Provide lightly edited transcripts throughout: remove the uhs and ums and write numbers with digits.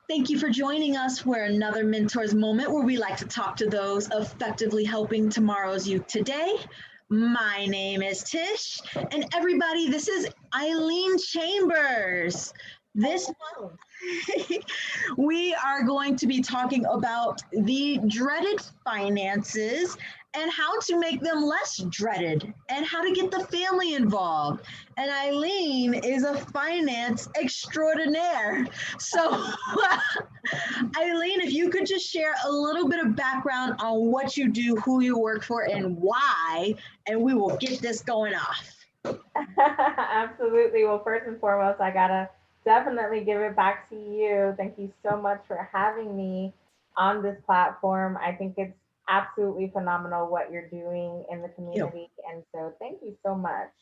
Thank you for joining us for another Mentors Moment where we like to talk to those effectively helping tomorrow's youth today. My name is Tish, and everybody, this is Eileen Chambers. This month, we are going to be talking about the dreaded finances and how to make them less dreaded and how to get the family involved. And Eileen is a finance extraordinaire. So, Eileen, if you could just share a little bit of background on what you do, who you work for, and why, and we will get this going off. Absolutely. Well, first and foremost, I gotta definitely give it back to you. Thank you so much for having me on this platform. I think it's absolutely phenomenal what you're doing in the You. community, and so thank you so much.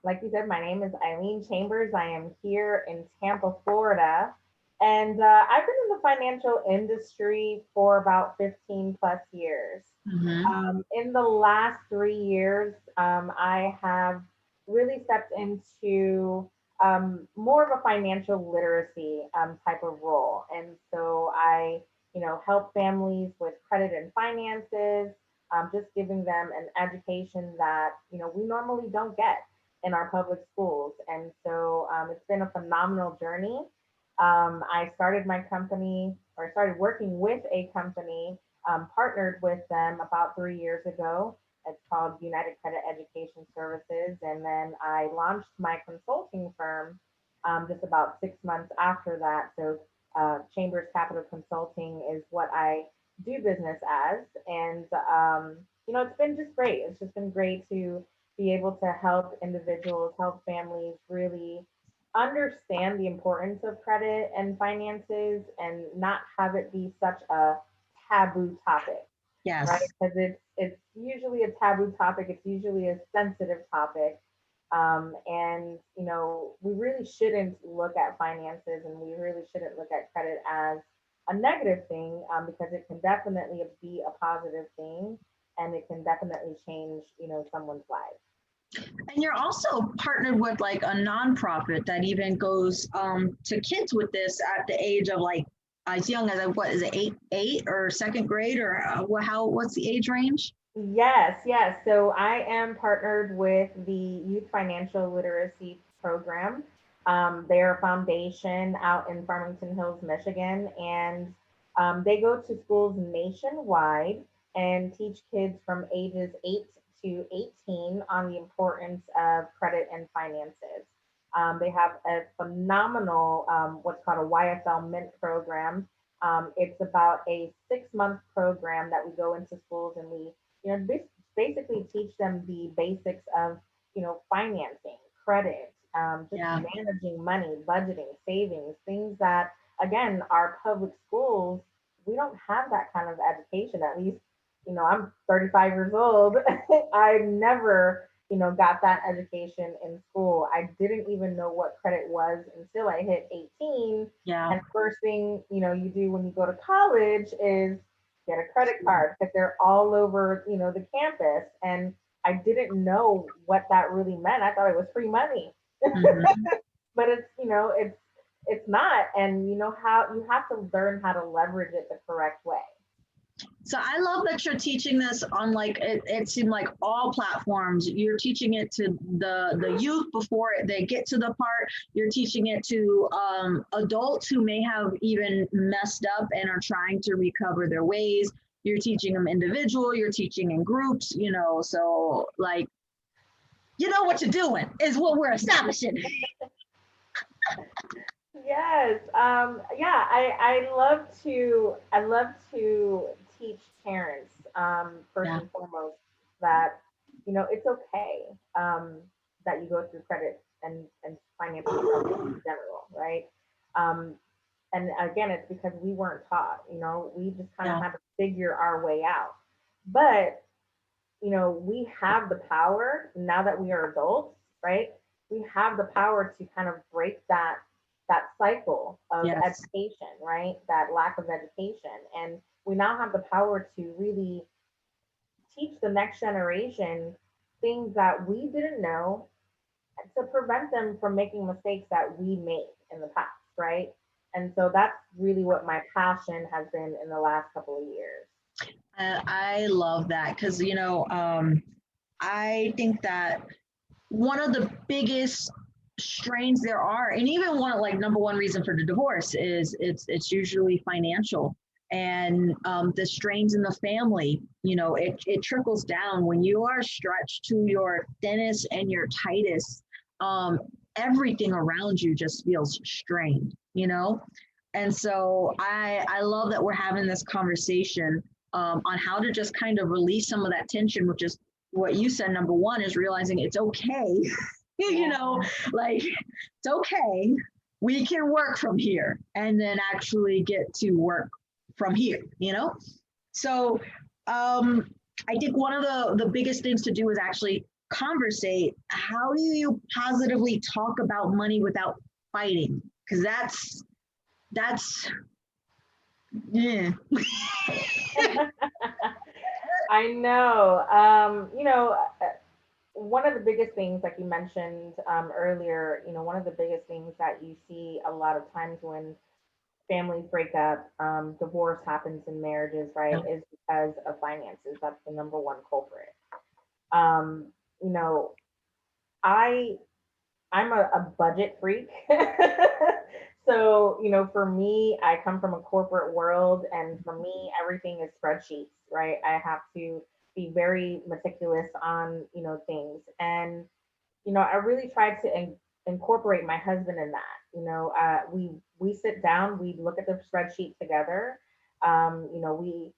Like you said, my name is Eileen Chambers. I am here in Tampa, Florida, and I've been in the financial industry for about 15 plus years. Mhm. In the last 3 years, I have really stepped into more of a financial literacy type of role. And so help families with credit and finances, just giving them an education that, we normally don't get in our public schools. And so it's been a phenomenal journey. I started my company or started working with a company, partnered with them about 3 years ago. It's called United Credit Education Services. And then I launched my consulting firm just about 6 months after that. So, Chambers Capital Consulting is what I do business as. And, it's been just great. It's just been great to be able to help individuals, help families really understand the importance of credit and finances and not have it be such a taboo topic, right? Yes. Because it's usually a taboo topic. It's usually a sensitive topic, and we really shouldn't look at finances and we really shouldn't look at credit as a negative thing, because it can definitely be a positive thing, and it can definitely change someone's life. And you're also partnered with like a nonprofit that even goes to kids with this at the age of like as young as what is it, eight or second grade or what's the age range? Yes, yes. So I am partnered with the Youth Financial Literacy Program. They're a foundation out in Farmington Hills, Michigan, and they go to schools nationwide and teach kids from ages 8 to 18 on the importance of credit and finances. They have a phenomenal, what's called a YSL Mint program. It's about a 6 month program that we go into schools and we basically teach them the basics of, financing, credit, just Yeah. managing money, budgeting, savings, things that, again, our public schools, we don't have that kind of education. At least, I'm 35 years old. I never, got that education in school. I didn't even know what credit was until I hit 18. Yeah. And first thing, you do when you go to college is get a credit card because they're all over, the campus. And I didn't know what that really meant. I thought it was free money, Mhm. but it's not. And how you have to learn how to leverage it the correct way. So I love that you're teaching this on like it seemed like all platforms. You're teaching it to the youth before they get to the part. You're teaching it to adults who may have even messed up and are trying to recover their ways. You're teaching them individual. You're teaching in groups. So like you know what you're doing is what we're establishing. Yes. Yeah, I love to teach parents, first Yeah. and foremost, that it's okay, that you go through credit and financial struggles in general, right? Um, and again, it's because we weren't taught. We just kind of Yeah. had to figure our way out. But we have the power now that we are adults, right? We have the power to kind of break that cycle of Yes. education, right? That lack of education. And we now have the power to really teach the next generation things that we didn't know to prevent them from making mistakes that we made in the past, right? And so that's really what my passion has been in the last couple of years. I love that because, I think that one of the biggest strains there are, and even one like number one reason for the divorce is it's usually financial, and the strains in the family, it trickles down when you are stretched to your thinnest and your tightest. Everything around you just feels strained. And so I love that we're having this conversation on how to just kind of release some of that tension, which is what you said. Number one is realizing it's okay. Like it's okay. We can work from here and then actually get to work from here. So I think one of the biggest things to do is actually conversate. How do you positively talk about money without fighting? Because that's yeah. I know. One of the biggest things, like you mentioned earlier, one of the biggest things that you see a lot of times when families break up, divorce happens in marriages, right, is because of finances. That's the number one culprit. Um, you know, I I'm a budget freak. So, for me, I come from a corporate world, and for me, everything is spreadsheets, right? I have to be very meticulous on, things. And, I really try to incorporate my husband in that. We sit down, we look at the spreadsheet together. We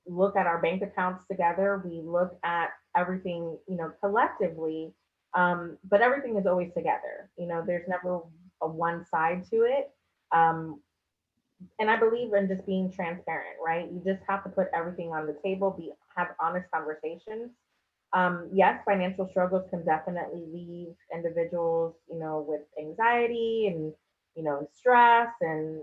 look at our bank accounts together. We look at everything, collectively. But everything is always together. There's never a one side to it. Um, and I believe in just being transparent, right? You just have to put everything on the table, have honest conversations. Yes, financial struggles can definitely leave individuals, with anxiety and, stress, and,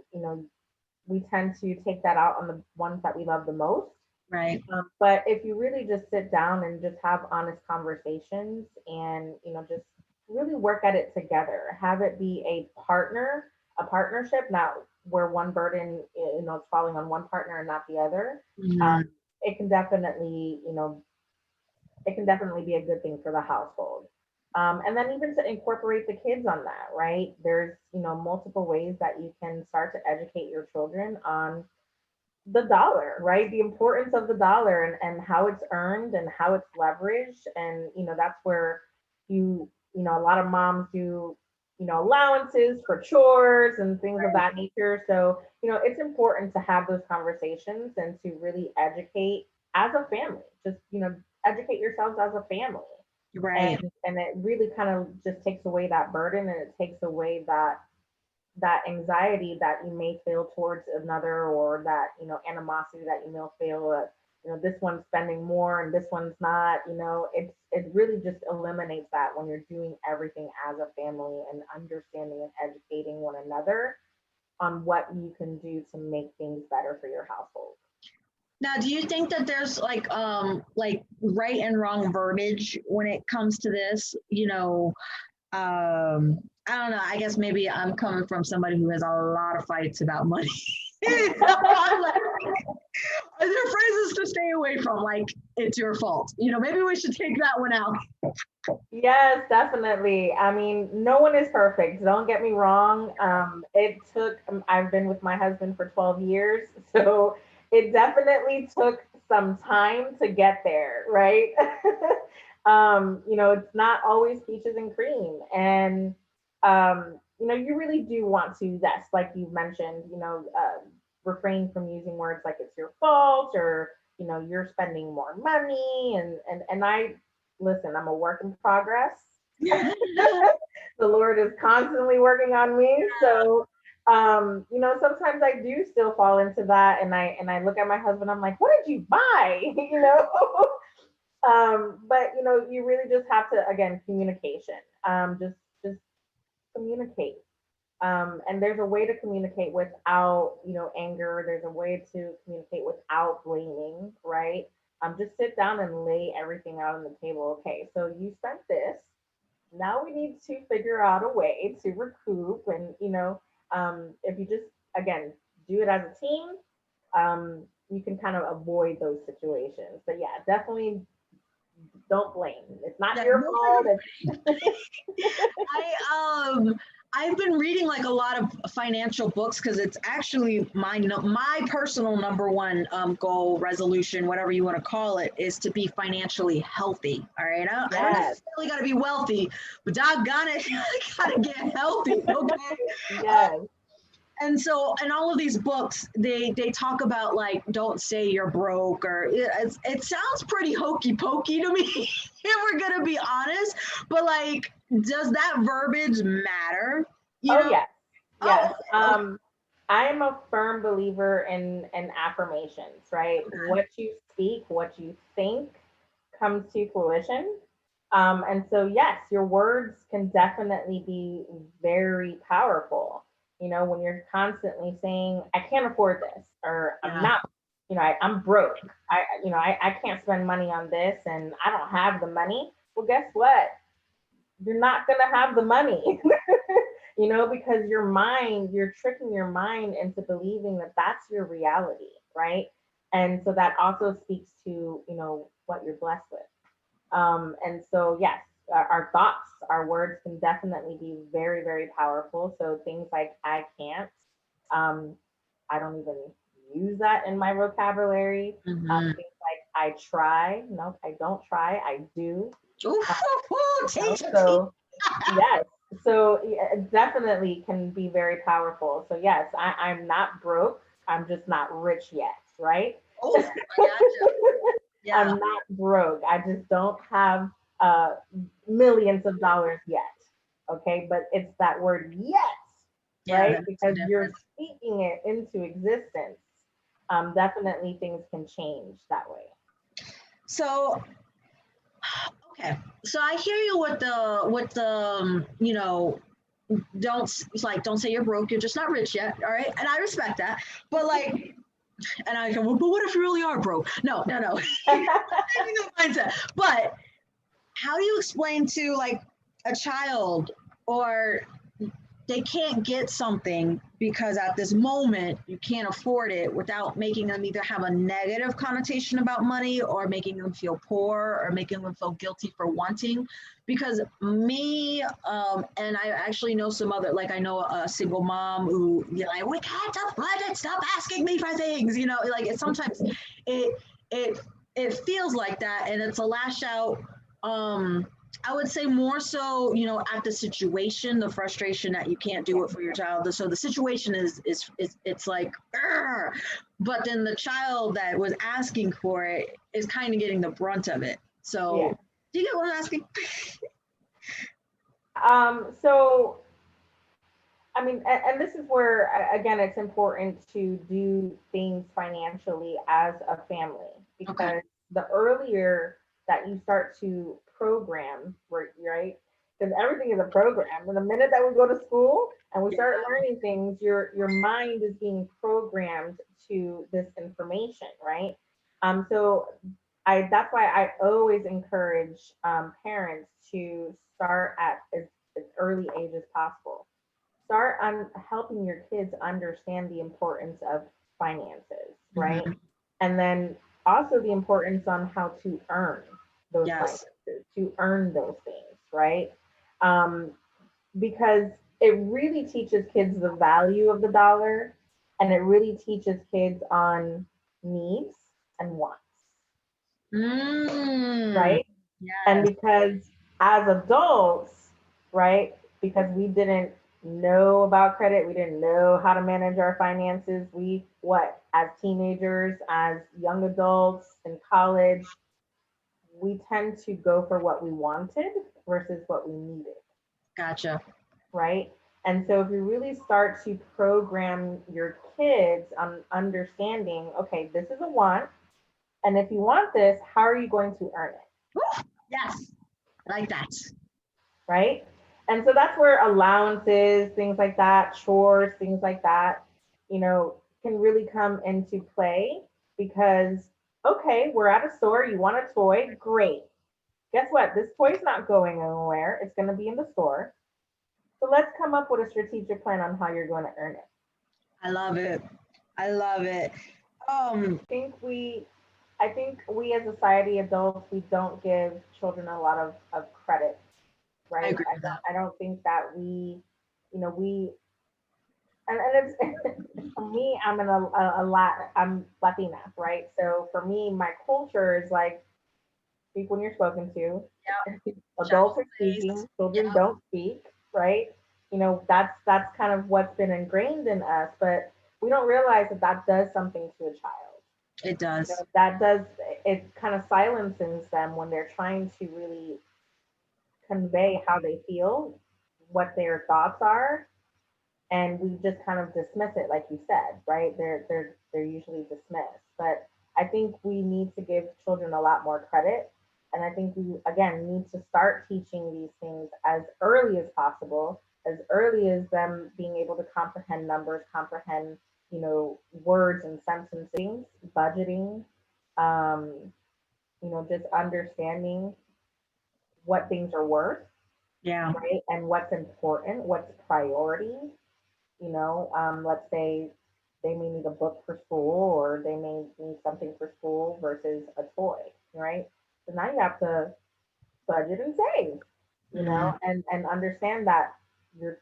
we tend to take that out on the ones that we love the most. Right. But if you really just sit down and just have honest conversations, and, just really work at it together, have it be a partnership, not where one burden, is falling on one partner and not the other. Um, Mhm. it can definitely, it can definitely be a good thing for the household. And then even to incorporate the kids on that, right? There's, multiple ways that you can start to educate your children on the dollar, right? The importance of the dollar, and how it's earned and how it's leveraged. And, that's where a lot of moms do, allowances for chores and things of that nature. So, it's important to have those conversations and to really educate as a family, just, educate yourselves as a family. Right. And it really kind of just takes away that burden, and it takes away that anxiety that you may feel towards another, or that, animosity that you may feel, this one's spending more and this one's not. It really just eliminates that when you're doing everything as a family and understanding and educating one another on what you can do to make things better for your household. Now, do you think that there's like right and wrong verbiage when it comes to this? I don't know. I guess maybe I'm coming from somebody who has a lot of fights about money. So I'm like, are there phrases to stay away from? Like, it's your fault. Maybe we should take that one out. Yes, definitely. I mean, no one is perfect. Don't get me wrong. I've been with my husband for 12 years. So it definitely took some time to get there, right? It's not always peaches and cream. And, you really do want to, yes, like you mentioned, refrain from using words like it's your fault, or, you're spending more money. And I, listen, I'm a work in progress. The Lord is constantly working on me. So, sometimes I do still fall into that, and I look at my husband. I'm like, what did you buy? But you really just have to, again, communication. Just communicate. And there's a way to communicate without, anger. There's a way to communicate without blaming, right? Just sit down and lay everything out on the table. Okay, so you spent this. Now we need to figure out a way to recoup. And, if you just again, do it as a team. You can kind of avoid those situations. But yeah, definitely don't blame. It's not Yeah, your fault. nobody. I've been reading like a lot of financial books because it's actually my personal number one goal, resolution, whatever you want to call it, is to be financially healthy. All right, I don't Yes, necessarily got to be wealthy, but doggone it, I gotta get healthy. Okay. yes. And so in all of these books, they talk about like, don't say you're broke, or it sounds pretty hokey pokey to me if we're gonna be honest, but like, does that verbiage matter, you Oh know? yes, Oh, yes. okay. I am a firm believer in affirmations, right? Okay. What you speak, what you think comes to fruition. And so yes, your words can definitely be very powerful. You know, when you're constantly saying, I can't afford this, or I'm Yeah. not, I'm broke. I can't spend money on this and I don't have the money. Well, guess what? You're not gonna have the money. Because you're tricking your mind into believing that that's your reality, right? And so that also speaks to, what you're blessed with. And so, yes, our thoughts, our words can definitely be very, very powerful. So things like I can't, um, I don't even use that in my vocabulary. Mm-hmm. Things like I try, no, I don't try, I do. Ooh, Uh, teach, teach. so yes, so yeah, it definitely can be very powerful. So yes, I'm not broke. I'm just not rich yet, right? Oh, I gotcha. Yeah. I'm not broke. I just don't have millions of dollars yet. Okay, but it's that word yet, Yeah, right? that makes a Because you're difference. speaking it into existence. Definitely things can change that way. So, okay. So I hear you with the don't say you're broke, you're just not rich yet. All right. And I respect that. But like, and I go, well, but what if you really are broke? No, no, no. Mindset. But how do you explain to like a child, or they can't get something because at this moment you can't afford it, without making them either have a negative connotation about money, or making them feel poor, or making them feel guilty for wanting? Because me, and I actually know some other, like I know a single mom who, you're like, we can't afford it, stop asking me for things, like sometimes it it it feels like that, and it's a lash out. I would say more so, at the situation, the frustration that you can't do it for your child. So the situation is it's like, "Urgh," but then the child that was asking for it is kind of getting the brunt of it. Yeah. So do you get what I'm asking? So I mean, and this is where, again, it's important to do things financially as a family, Okay. because the earlier that you start to program, right? Because everything is a program. And the minute that we go to school and we Yeah. start learning things, your mind is being programmed to this information, right? So that's why I always encourage parents to start at as early age as possible. Start on helping your kids understand the importance of finances, right? Mm-hmm. And then also the importance on how to earn those Yes. finances, to earn those things, right? Um, because it really teaches kids the value of the dollar, and it really teaches kids on needs and wants, Mm, right? And yes. because as adults, right, because we didn't know about credit, we didn't know how to manage our finances. As teenagers, as young adults in college, we tend to go for what we wanted versus what we needed, Gotcha. right? And so if you really start to program your kids on understanding, okay, this is a want, and if you want this, how are you going to earn it? Woo, yes. I like that. Right? And so that's where allowances, things like that, chores, things like that, can really come into play, because, okay, we're at a store, you want a toy, great. Guess what? This toy's not going anywhere. It's going to be in the store. So let's come up with a strategic plan on how you're going to earn it. I love it. I love it. I think we as society, adults, we don't give children a lot of credit, I right? agree with that. I don't think that we, and it's for me, I'm Latina, right? So for me, my culture is like speak when you're spoken to. Yep. Adults are Face. speaking, children Yep. don't speak, right? That's kind of what's been ingrained in us, but we don't realize that that does something to a child. It does. That does, it kind of silences them when they're trying to really convey how they feel, what their thoughts are, and we just kind of dismiss it, like you said, right? They're usually dismissed, but I think we need to give children a lot more credit, and I think we again need to start teaching these things as early as possible, as early as them being able to comprehend numbers, comprehend words and sentences, budgeting, um, just understanding what things are worth, Yeah. right, and what's important, what's priority. Let's say they may need a book for school or they may need something for school versus a toy, right? So now you have to budget and save, Mm. and understand that your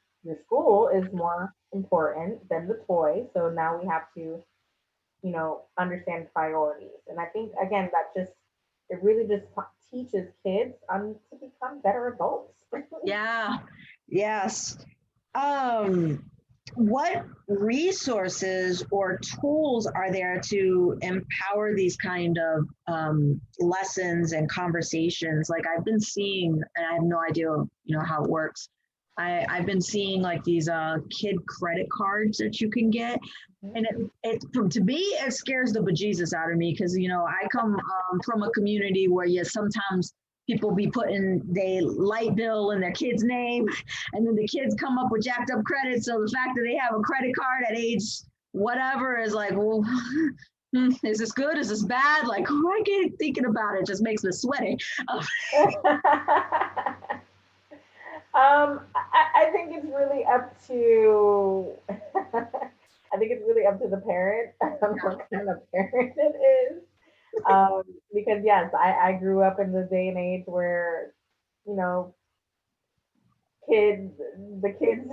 school is more important than the toy. So now we have to, understand priorities. And I think again that just it really just teaches kids to become better adults. Yeah. Yes. Um, what resources or tools are there to empower these kind of lessons and conversations? Like I've been seeing, and I have no idea, how it works. I've been seeing like these kid credit cards that you can get, and to me it scares the bejesus out of me because I come from a community where sometimes people be putting their light bill in their kid's name, and then the kids come up with jacked up credit. So the fact that they have a credit card at age whatever is like, well, is this good? Is this bad? Like, I get thinking about it just makes me sweaty. I think it's really up to I think it's really up to the parent what kind of parent it is. Because yes, I grew up in the day and age where, you know, kids the kids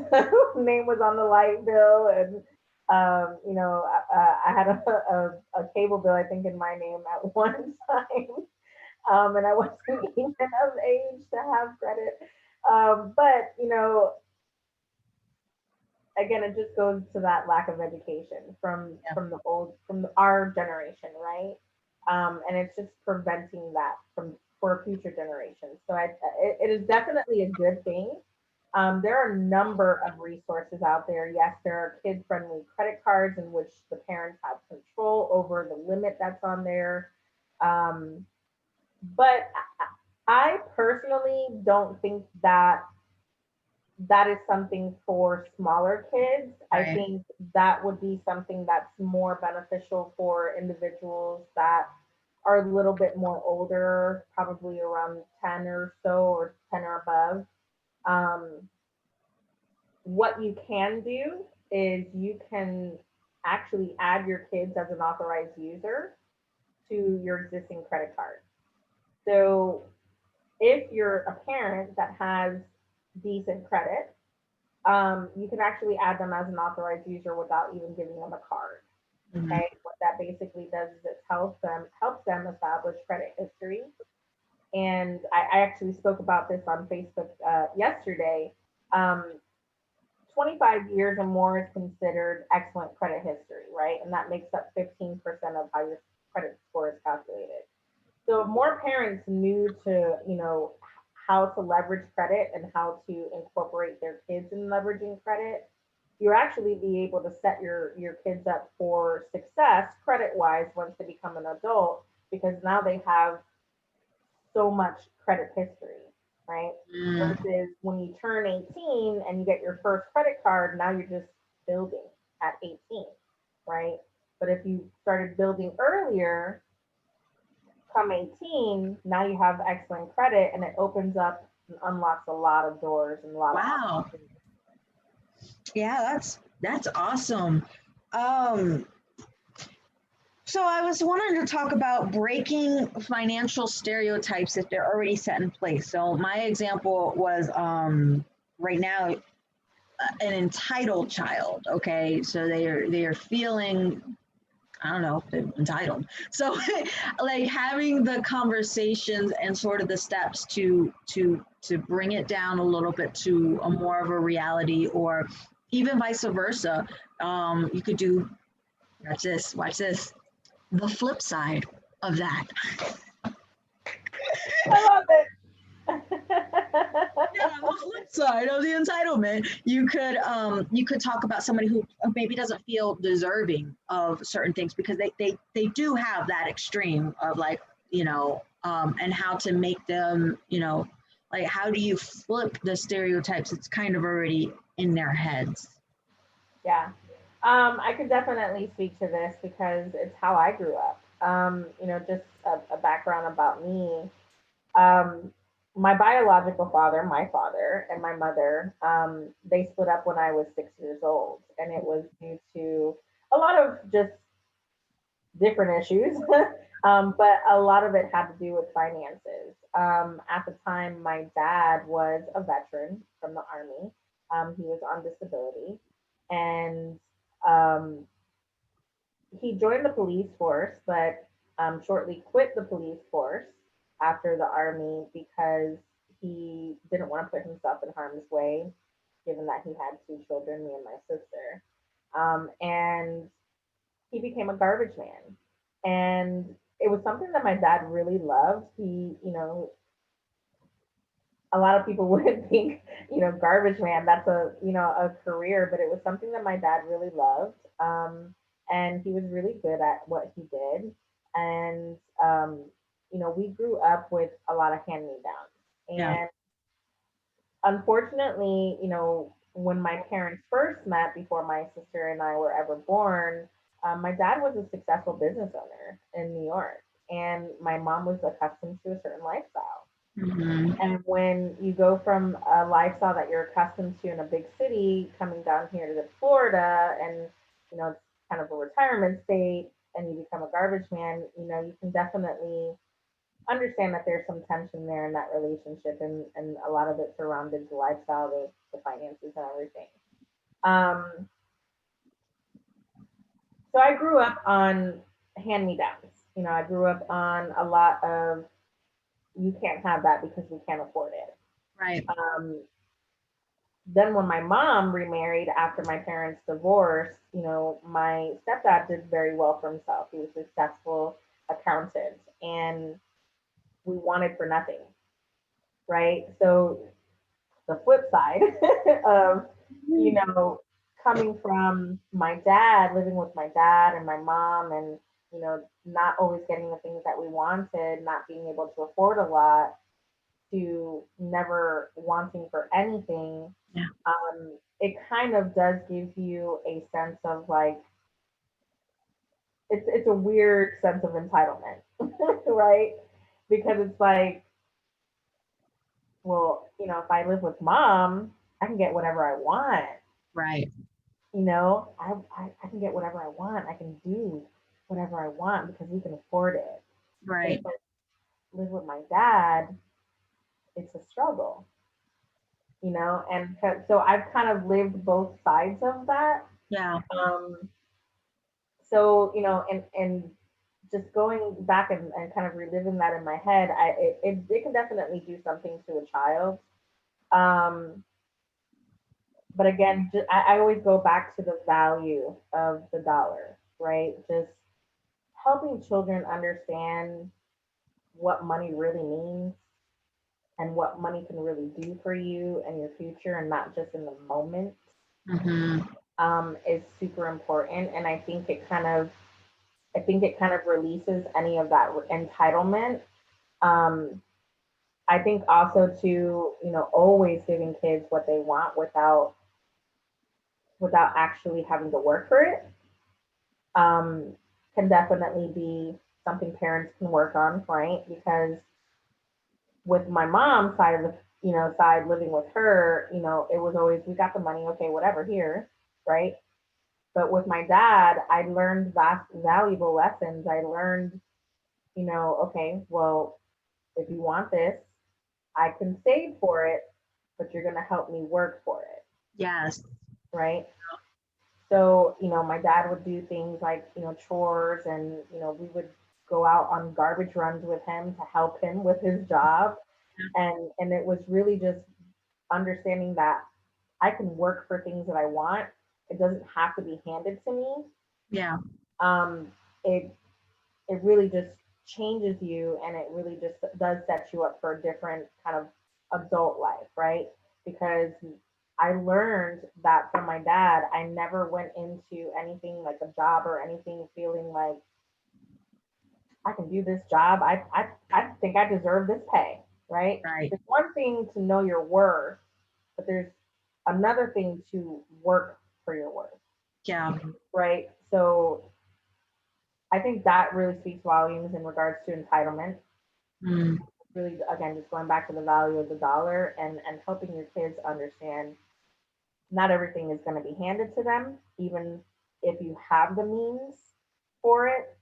name was on the light bill, and I had a cable bill I think in my name at one time. And I wasn't even of age to have credit. But again, it just goes to that lack of education Yeah. our generation, right? And it's just preventing that from for future generations. So it is definitely a good thing. There are a number of resources out there. Yes, there are kid-friendly credit cards in which the parents have control over the limit that's on there. Um, but I personally don't think that that is something for smaller kids. I Right. think that would be something that's more beneficial for individuals that are a little bit more older, probably around 10 or so, or 10 or above. Um, what you can do is you can actually add your kids as an authorized user to your existing credit card. So if you're a parent that has decent credit, you can actually add them as an authorized user without even giving them a card. Mhm. Okay, what that basically does is it helps them establish credit history. And I actually spoke about this on Facebook yesterday. 25 years or more is considered excellent credit history, right? And that makes up 15% of how your credit score is calculated. So if more parents knew to, how to leverage credit and how to incorporate their kids in leveraging credit, you actually be able to set your kids up for success credit wise once they become an adult, because now they have so much credit history, right? Mm. Versus when you turn 18 and you get your first credit card, now you're just building at 18, right? But if you started building earlier, come 18, now you have excellent credit, and it opens up and unlocks a lot of doors and a lot of Wow. opportunities. Yeah, that's awesome. Um, so I was wanting to talk about breaking financial stereotypes if they're already set in place. So my example was right now an entitled child. Okay, so they are feeling, I don't know if they're entitled. So like having the conversations and sort of the steps to bring it down a little bit to a more of a reality, or even vice versa. You could do, watch this, the flip side of that. I love it. Yeah, the flip side of the entitlement, you could talk about somebody who maybe doesn't feel deserving of certain things, because they do have that extreme of like, and how to make them, like how do you flip the stereotypes? It's kind of already in their heads. Yeah. I could definitely speak to this because it's how I grew up. Just a background about me. Um, my biological father, my father, and my mother, they split up when I was 6 years old, and it was due to a lot of just different issues. But a lot of it had to do with finances. At the time, my dad was a veteran from the Army. He was on disability, and um, he joined the police force, but shortly quit the police force after the Army because he didn't want to put himself in harm's way, given that he had two children, me and my sister. And he became a garbage man. And it was something that my dad really loved. A lot of people wouldn't think, garbage man, that's a career, but it was something that my dad really loved. And he was really good at what he did. And, we grew up with a lot of hand me downs. Yeah. And unfortunately, when my parents first met before my sister and I were ever born, my dad was a successful business owner in New York, and my mom was accustomed to a certain lifestyle. Mm-hmm. And when you go from a lifestyle that you're accustomed to in a big city, coming down here to Florida, and it's kind of a retirement state, and you become a garbage man, you can definitely understand that there's some tension there in that relationship, and a lot of it surrounded the lifestyle, the finances, and everything. Um, so I grew up on hand me downs. I grew up on a lot of you can't have that because we can't afford it. Right. Then when my mom remarried after my parents divorced, my stepdad did very well for himself. He was a successful accountant, and we wanted for nothing, right? So the flip side of, you know, coming from my dad, living with my dad and my mom, and, not always getting the things that we wanted, not being able to afford a lot, to never wanting for anything. Yeah. It kind of does give you a sense of like, it's a weird sense of entitlement, right? Because it's like, well, if I live with mom, I can get whatever I want. Right. I can get whatever I want. I can do whatever I want because we can afford it. But if Right. I live with my dad, it's a struggle, and so I've kind of lived both sides of that. Yeah. Um, so, and just going back and kind of reliving that in my head, it can definitely do something to a child. Um, but again, I always go back to the value of the dollar, right? Just helping children understand what money really means and what money can really do for you and your future, and not just in the moment, Mm-hmm. is super important. And I think it kind of releases any of that entitlement. Um, I think also to, always giving kids what they want without actually having to work for it, um, can definitely be something parents can work on, right? Because with my mom's side of the, side living with her, it was always, we got the money, okay, whatever, here, right? But with my dad, I learned valuable lessons. I learned, okay, well, if you want this, I can save for it, but you're going to help me work for it. Yes. Right. So, my dad would do things like, chores, and, we would go out on garbage runs with him to help him with his job. And it was really just understanding that I can work for things that I want. It doesn't have to be handed to me. Yeah. It really just changes you, and it really just does set you up for a different kind of adult life, right? Because I learned that from my dad. I never went into anything like a job or anything feeling like I can do this job. I think I deserve this pay, right? Right. It's one thing to know your worth, but there's another thing to work for your worth. Yeah. Right. So I think that really speaks volumes in regards to entitlement. Really, again, just going back to the value of the dollar, and helping your kids understand not everything is going to be handed to them, even if you have the means for it.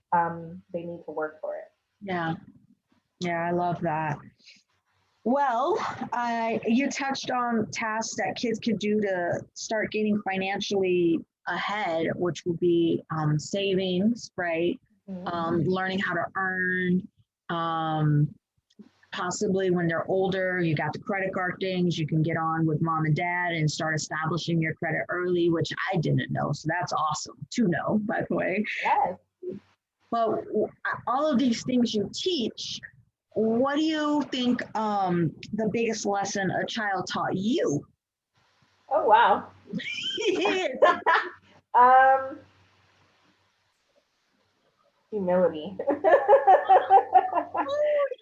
They need to work for it. Yeah. Yeah, I love that. Well, you touched on tasks that kids could do to start getting financially ahead, which would be savings, right? Learning how to earn, possibly when they're older, you got the credit card things, you can get on with mom and dad and start establishing your credit early, which I didn't know. So that's awesome to know, by the way. Yes. But all of these things you teach, what do you think the biggest lesson a child taught you? Oh, wow. Humility. Oh,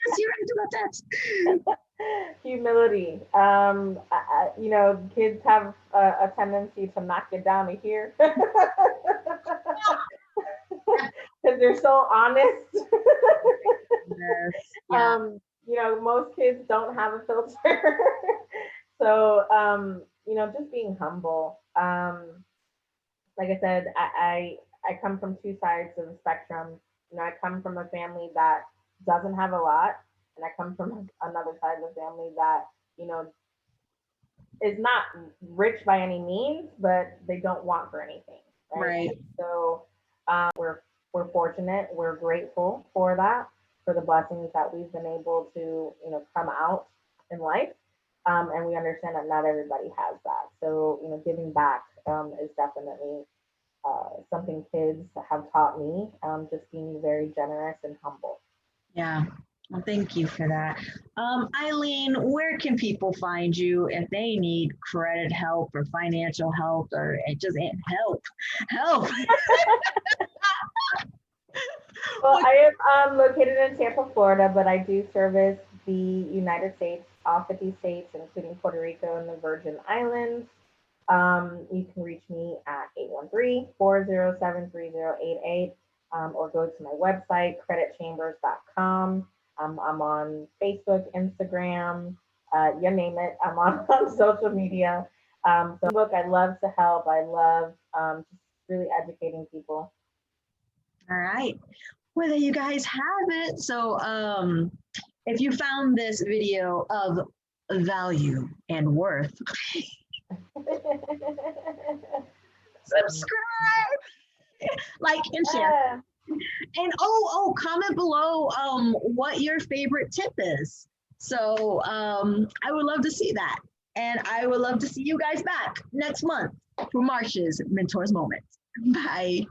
yes, you're right about that. Humility. Kids have a tendency to knock it down to here because they're so honest. Yes. Yeah. Most kids don't have a filter. So, just being humble. Like I said, I come from two sides of the spectrum. I come from a family that doesn't have a lot, and I come from another side of the family that, is not rich by any means, but they don't want for anything. Right. So we're fortunate. We're grateful for that, for the blessings that we've been able to, come out in life. And we understand that not everybody has that. So, giving back is definitely something kids have taught me, just being very generous and humble. Yeah. Well, thank you for that. Eileen, where can people find you if they need credit help or financial help or just help? Help. Well, I am located in Tampa, Florida, but I do service the United States, all 50 states, including Puerto Rico and the Virgin Islands. You can reach me at 813-407-3088, or go to my website, creditchambers.com. I'm on Facebook, Instagram, you name it. I'm on social media. So look, I love to help. I love just really educating people. All right. Well, there you guys have it. So if you found this video of value and worth, subscribe, like, and share. And comment below what your favorite tip is. So I would love to see that. And I would love to see you guys back next month for Marsh's Mentors Moment. Bye.